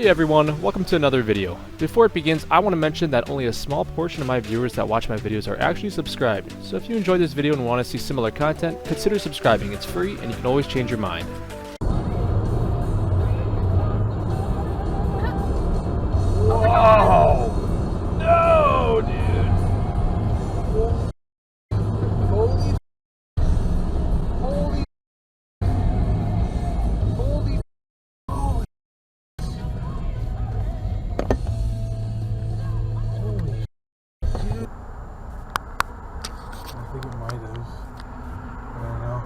Hey everyone, welcome to another video. Before it begins, I want to mention that only a small portion of my viewers that watch my videos are actually subscribed. So if you enjoyed this video and want to see similar content, consider subscribing. It's free and you can always change your mind. Whoa! No, dude! I think it might have. I don't know.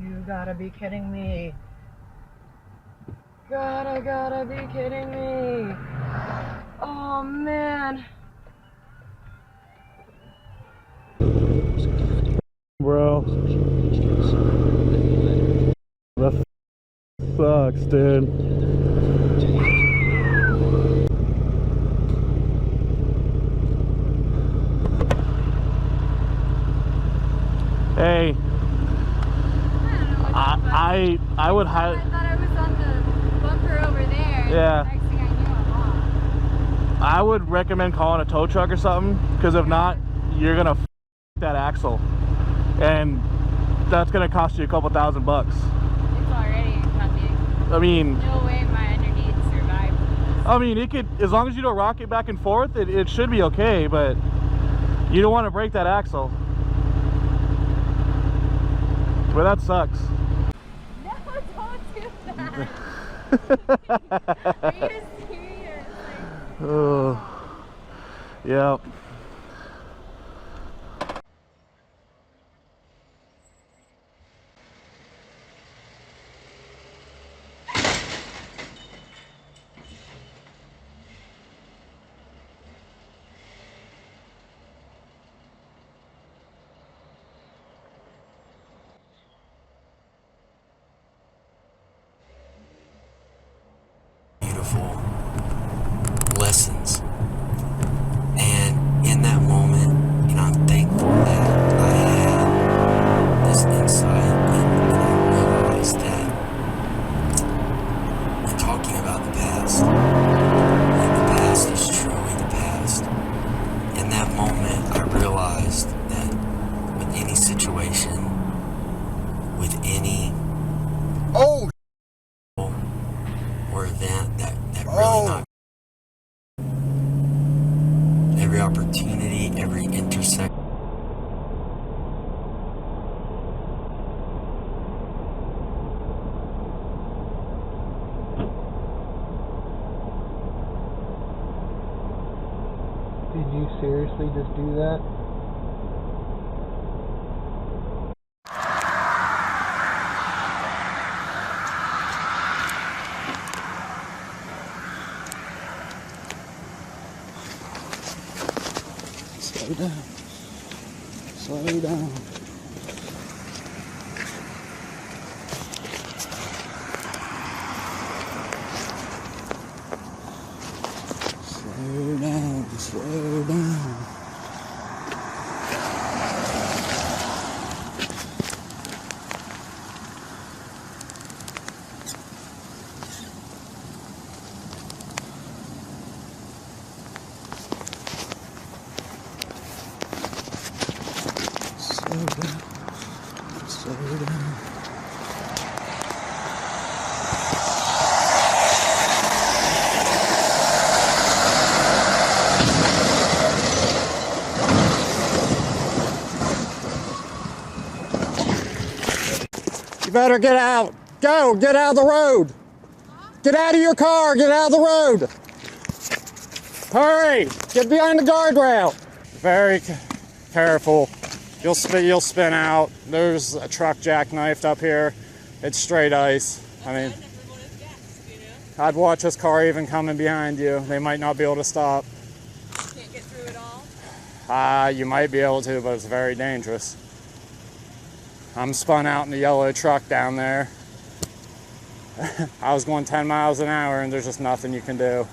You gotta be kidding me. Gotta be kidding me. Oh man. Bro. That sucks, dude. Hey. I would have. I thought I was on the bumper over there. Yeah. Next thing I knew, I'm off. I would recommend calling a tow truck or something, because if not, you're gonna f that axle, and that's gonna cost you a couple $1,000. It's already coming. I mean, No way my underneath survived this. I mean, it could, as long as you don't rock it back and forth, it should be okay, but you don't want to break that axle. But that sucks. No, don't do that. Are you serious? Oh, yeah. Beautiful lessons, and in that moment, you know, I'm thankful that I had this insight, and I realized that we're talking about the past, and the past is truly the past. In that moment, I realized that with any situation, with any or event that really not, every opportunity, every intersection, Did you seriously just do that? Slow down. Slow down. Slow down. Slow down. Slow down. Slow down. You better get out. Go, get out of the road. Get out of your car, get out of the road. Hurry, get behind the guardrail. Very careful. You'll spin out. There's a truck jackknifed up here. It's straight ice. I mean, I'd watch this car even coming behind you. They might not be able to stop. Can't get through. through it all? You might be able to, but it's very dangerous. You might be able to, but it's very dangerous. Okay. I'm spun out in the yellow truck down there. I was going 10 miles an hour and there's just nothing you can do.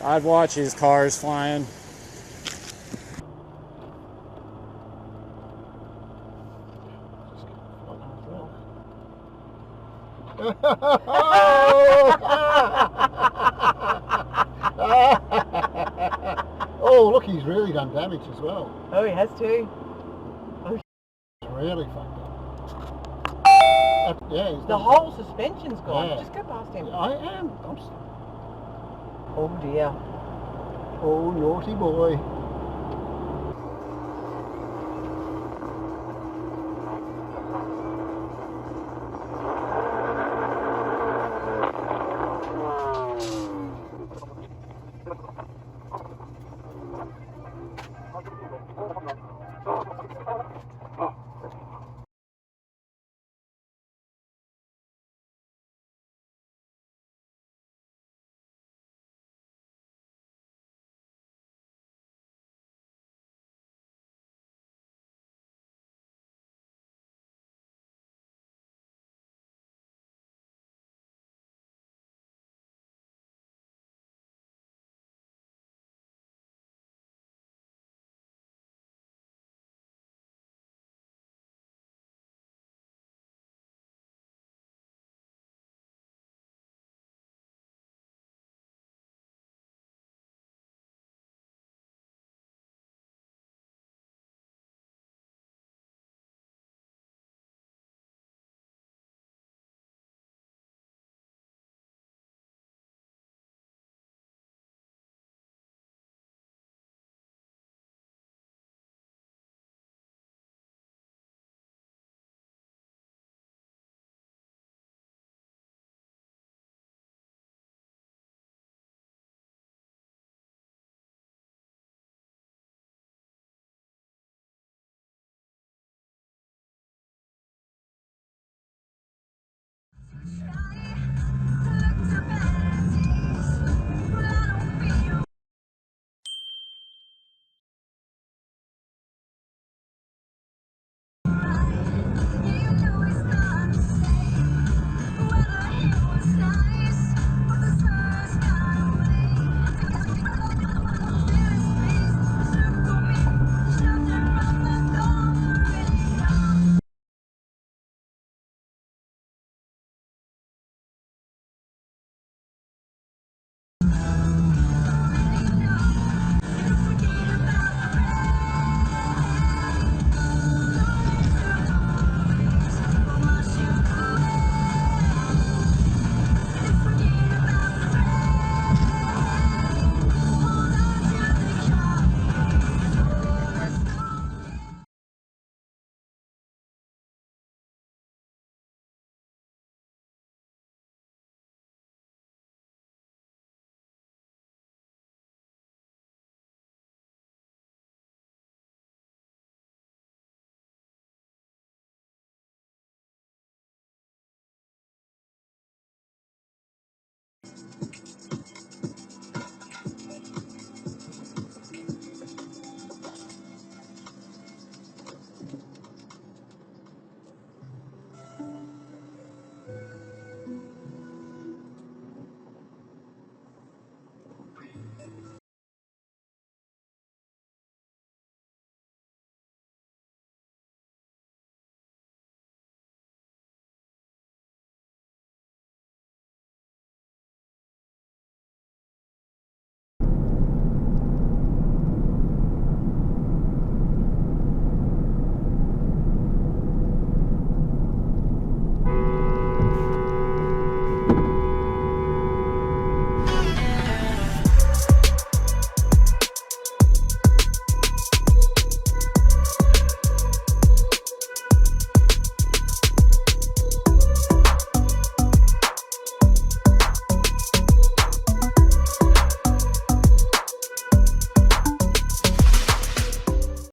I'd watch these cars flying. Oh, look, he's really done damage as well. Oh, he has too. He's really fucked up. Yeah, he's The done- whole suspension's gone. Yeah. Just go past him. I am. Oh dear. Oh, naughty boy.